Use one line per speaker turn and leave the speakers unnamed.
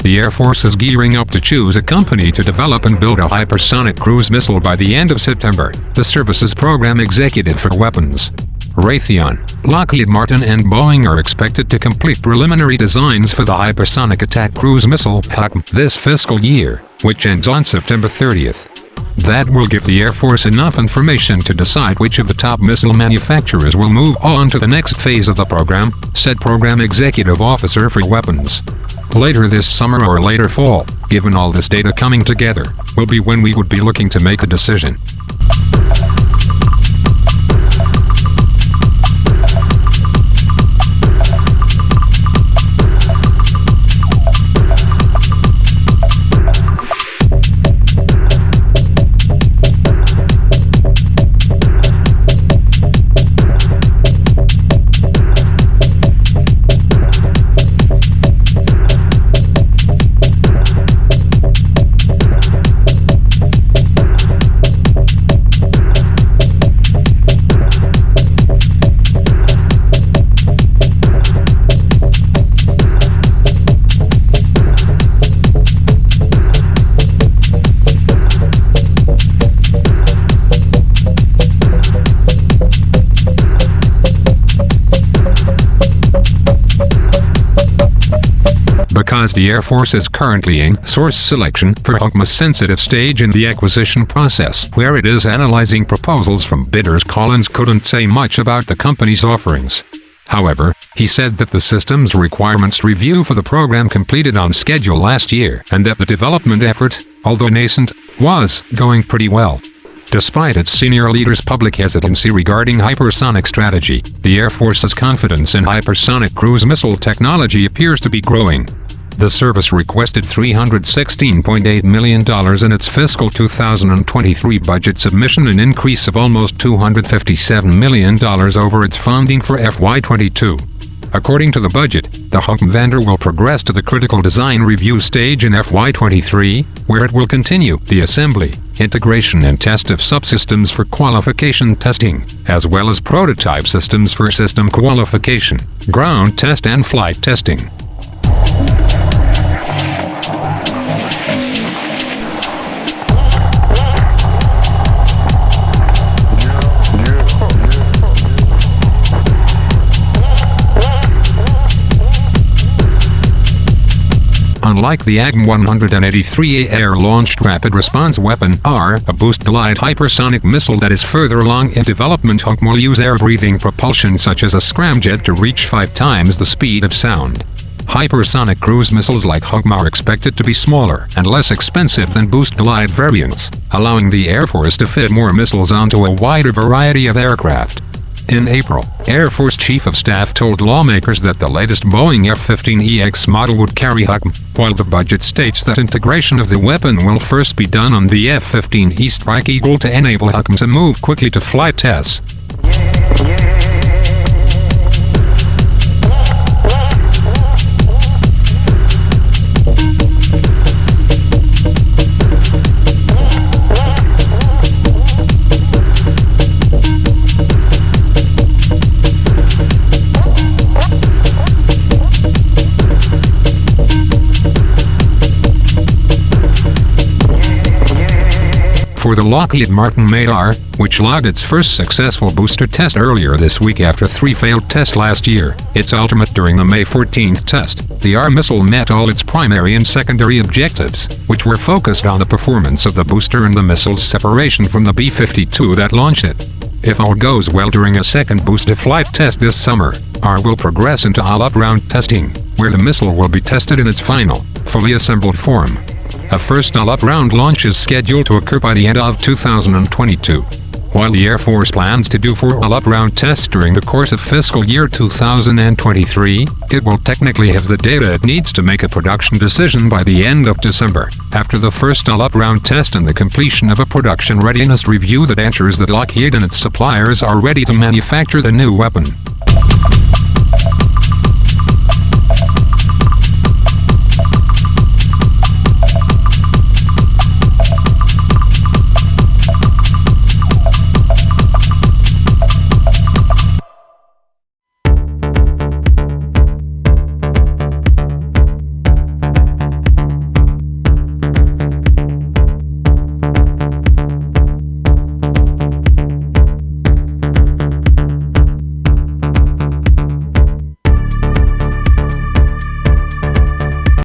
the Air Force is gearing up to choose a company to develop and build a hypersonic cruise missile by the end of September, the service's program executive for weapons. Raytheon, Lockheed Martin and Boeing are expected to complete preliminary designs for the Hypersonic Attack Cruise Missile (HACM) this fiscal year, which ends on September 30th. That will give the Air Force enough information to decide which of the top missile manufacturers will move on to the next phase of the program, said Program Executive Officer for Weapons. Later this summer or later fall, given all this data coming together, will be when we would be looking to make a decision. Because the Air Force is currently in source selection for HACM's sensitive stage in the acquisition process, where it is analyzing proposals from bidders, Collins couldn't say much about the company's offerings. However, he said that the system's requirements review for the program completed on schedule last year, and that the development effort, although nascent, was going pretty well. Despite its senior leaders' public hesitancy regarding hypersonic strategy, the Air Force's confidence in hypersonic cruise missile technology appears to be growing. The service requested $316.8 million in its fiscal 2023 budget submission, an increase of almost $257 million over its funding for FY22. According to the budget, the HACM vendor will progress to the critical design review stage in FY23, where it will continue the assembly, integration and test of subsystems for qualification testing, as well as prototype systems for system qualification, ground test and flight testing. Unlike the HACM-183A Air-Launched Rapid Response Weapon (AR), a boost-glide hypersonic missile that is further along in development, HACM will use air-breathing propulsion such as a scramjet to reach 5 times the speed of sound. Hypersonic cruise missiles like HACM are expected to be smaller and less expensive than boost-glide variants, allowing the Air Force to fit more missiles onto a wider variety of aircraft. In April, Air Force Chief of Staff told lawmakers that the latest Boeing F-15EX model would carry HACM, while the budget states that integration of the weapon will first be done on the F-15E Strike Eagle to enable HACM to move quickly to flight tests. For the Lockheed Martin AR, which logged its first successful booster test earlier this week after 3 failed tests last year, its ultimate during the May 14th test, the AR missile met all its primary and secondary objectives, which were focused on the performance of the booster and the missile's separation from the B-52 that launched it. If all goes well during a second booster flight test this summer, AR will progress into all-up-round testing, where the missile will be tested in its final, fully assembled form. A first all-up-round launch is scheduled to occur by the end of 2022. While the Air Force plans to do 4 all-up-round tests during the course of fiscal year 2023, it will technically have the data it needs to make a production decision by the end of December, after the first all-up-round test and the completion of a production readiness review that ensures that Lockheed and its suppliers are ready to manufacture the new weapon.